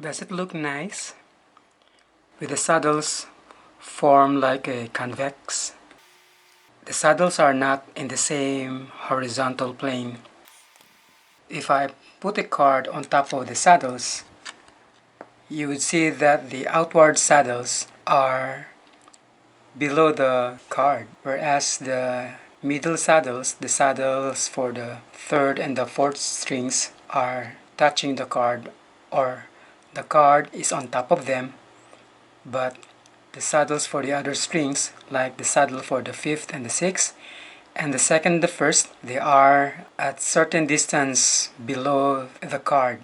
Does it look nice? With the saddles formed like a convex. The saddles are not in the same horizontal plane. If I put a card on top of the saddles, you would see that the outward saddles are below the card, whereas the middle saddles, the saddles for the third and the fourth strings, are touching the card, or the card is on top of them, but the saddles for the other strings, like the saddle for the fifth and the sixth, and the second and the first, they are at certain distance below the card.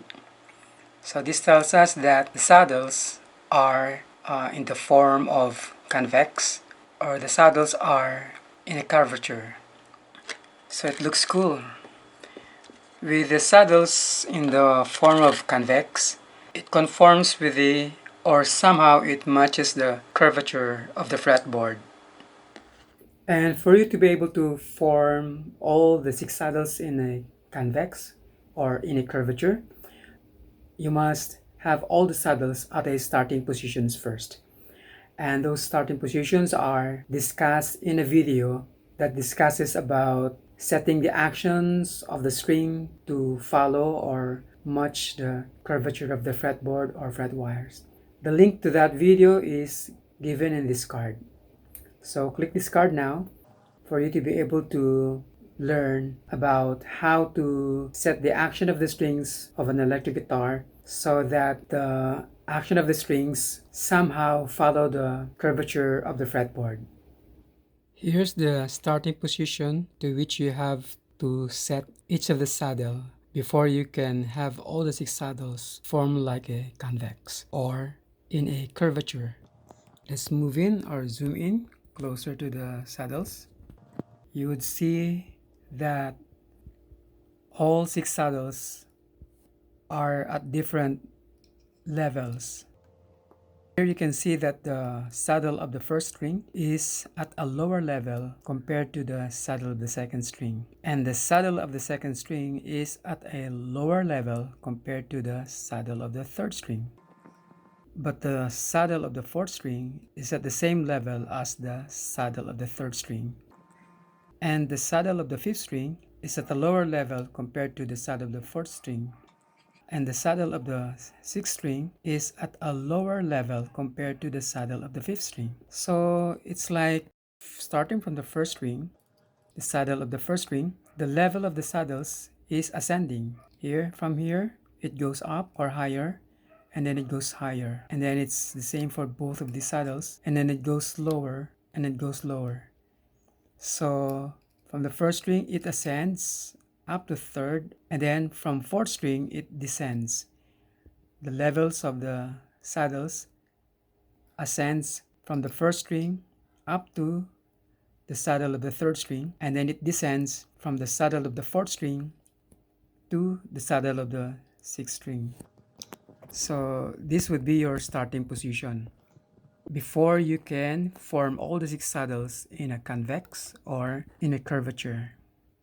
So this tells us that the saddles are in the form of convex, or the saddles are in a curvature. So it looks cool. With the saddles in the form of convex, it conforms with or somehow it matches the curvature of the fretboard. And for you to be able to form all the 6 saddles in a convex or in a curvature, you must have all the saddles at a starting positions first. And those starting positions are discussed in a video that discusses about setting the actions of the string to follow or match the curvature of the fretboard or fretwires. The link to that video is given in this card. So click this card now for you to be able to learn about how to set the action of the strings of an electric guitar so that the action of the strings somehow follow the curvature of the fretboard. Here's the starting position to which you have to set each of the saddle before you can have all the 6 saddles form like a convex or in a curvature. Let's move in or zoom in closer to the saddles. You would see that all 6 saddles are at different levels. Here you can see that the saddle of the first string is at a lower level compared to the saddle of the second string. And the saddle of the second string is at a lower level compared to the saddle of the third string. But the saddle of the fourth string is at the same level as the saddle of the third string. And the saddle of the fifth string is at a lower level compared to the saddle of the fourth string. And the saddle of the sixth string is at a lower level compared to the saddle of the fifth string. So it's like starting from the first string, the saddle of the first string, the level of the saddles is ascending. From here, it goes up or higher, and then it goes higher. And then it's the same for both of the saddles, and then it goes lower, and it goes lower. So from the first string, it ascends up to third, and then from fourth string it descends. The levels of the saddles ascends from the first string up to the saddle of the third string, and then it descends from the saddle of the fourth string to the saddle of the sixth string. So this would be your starting position before you can form all the 6 saddles in a convex or in a curvature.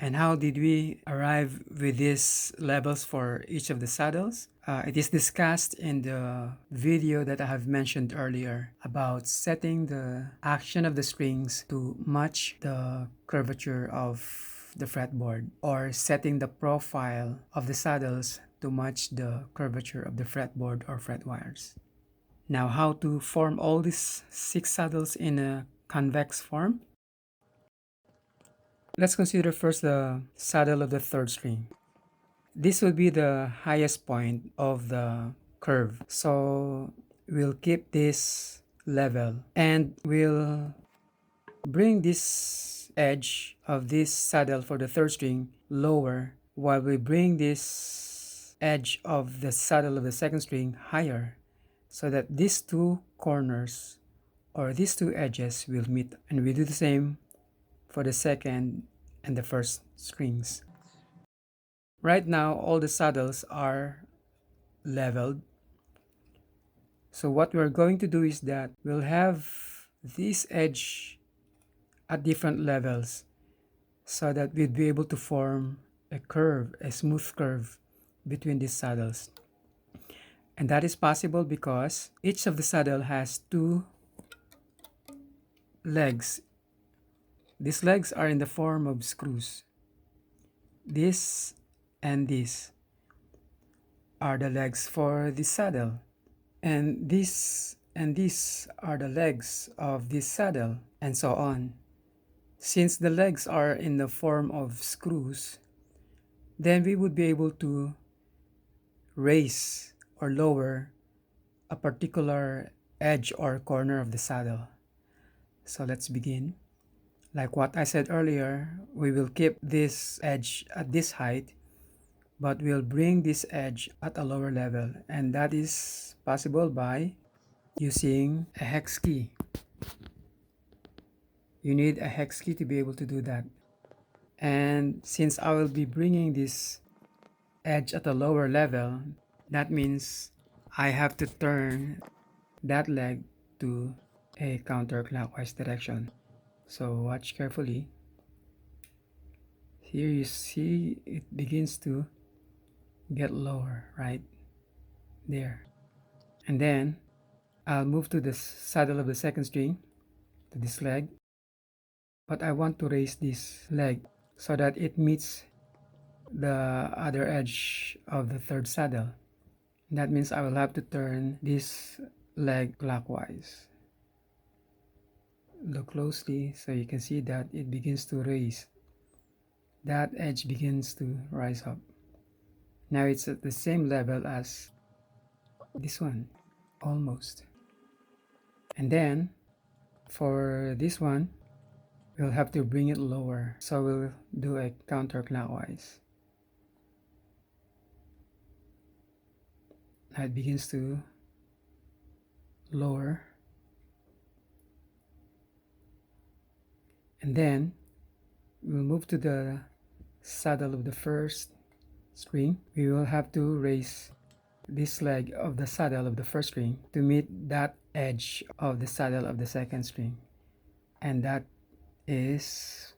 And how did we arrive with these levels for each of the saddles? It is discussed in the video that I have mentioned earlier about setting the action of the strings to match the curvature of the fretboard, or setting the profile of the saddles to match the curvature of the fretboard or fretwires. Now, how to form all these 6 saddles in a convex form? Let's consider first the saddle of the third string. This will be the highest point of the curve. So we'll keep this level and we'll bring this edge of this saddle for the third string lower, while we bring this edge of the saddle of the second string higher, so that these two corners or these two edges will meet. And we do the same for the second and the first strings. Right now, all the saddles are leveled. So what we're going to do is that we'll have this edge at different levels so that we'd be able to form a curve, a smooth curve between these saddles. And that is possible because each of the saddle has two legs. These legs are in the form of screws. This and this are the legs for the saddle. And this and these are the legs of this saddle, and so on. Since the legs are in the form of screws, then we would be able to raise or lower a particular edge or corner of the saddle. So let's begin. Like what I said earlier, we will keep this edge at this height, but we'll bring this edge at a lower level, and that is possible by using a hex key. You need a hex key to be able to do that. And since I will be bringing this edge at a lower level, that means I have to turn that leg to a counterclockwise direction. So watch carefully. Here you see it begins to get lower right there. And then I'll move to the saddle of the second string, to this leg. But I want to raise this leg so that it meets the other edge of the third saddle. That means I will have to turn this leg clockwise. Look closely so you can see that it begins to raise. That edge begins to rise up. Now it's at the same level as this one, almost. And then for this one, we'll have to bring it lower. So we'll do a counterclockwise. Now it begins to lower. And then we'll move to the saddle of the first string. We will have to raise this leg of the saddle of the first string to meet that edge of the saddle of the second string. And that is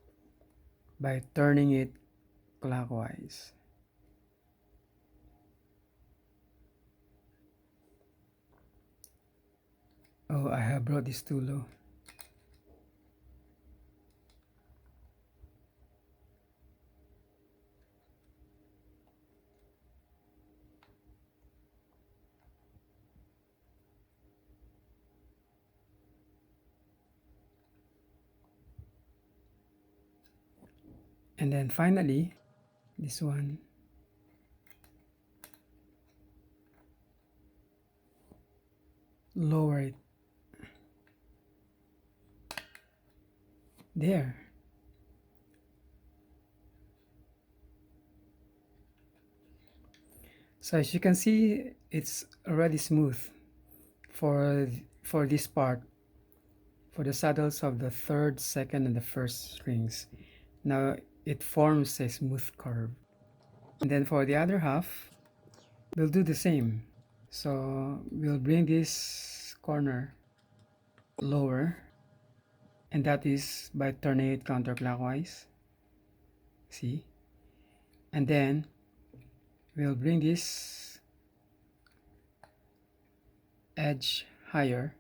by turning it clockwise. Oh, I have brought this too low. And then finally, this one. Lower it. There. So as you can see, it's already smooth for this part, for the saddles of the third, second, and the first strings. Now it forms a smooth curve. And then for the other half, we'll do the same. So we'll bring this corner lower, and that is by turning it counterclockwise. See? And then we'll bring this edge higher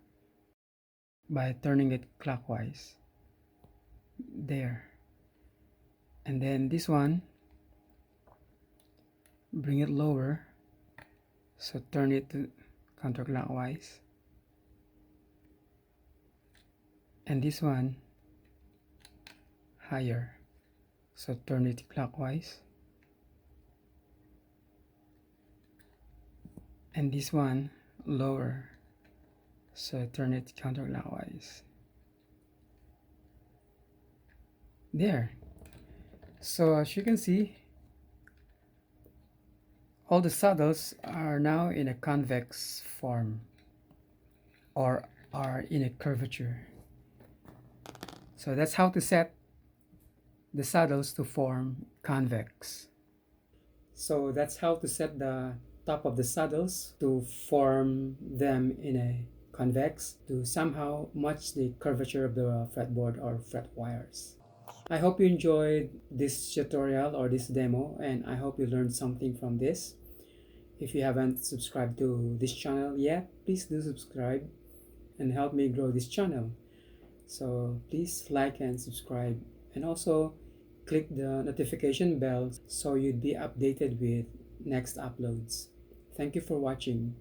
by turning it clockwise. There. And then this one, bring it lower, so turn it to counterclockwise. And this one, higher, so turn it clockwise. And this one, lower, so turn it counterclockwise. There. So as you can see, all the saddles are now in a convex form, or are in a curvature. So that's how to set the saddles to form convex. So that's how to set the top of the saddles to form them in a convex to somehow match the curvature of the fretboard or fret wires. I hope you enjoyed this tutorial or this demo, and I hope you learned something from this. If you haven't subscribed to this channel yet, please do subscribe and help me grow this channel. So please like and subscribe, and also click the notification bell so you'd be updated with next uploads. Thank you for watching.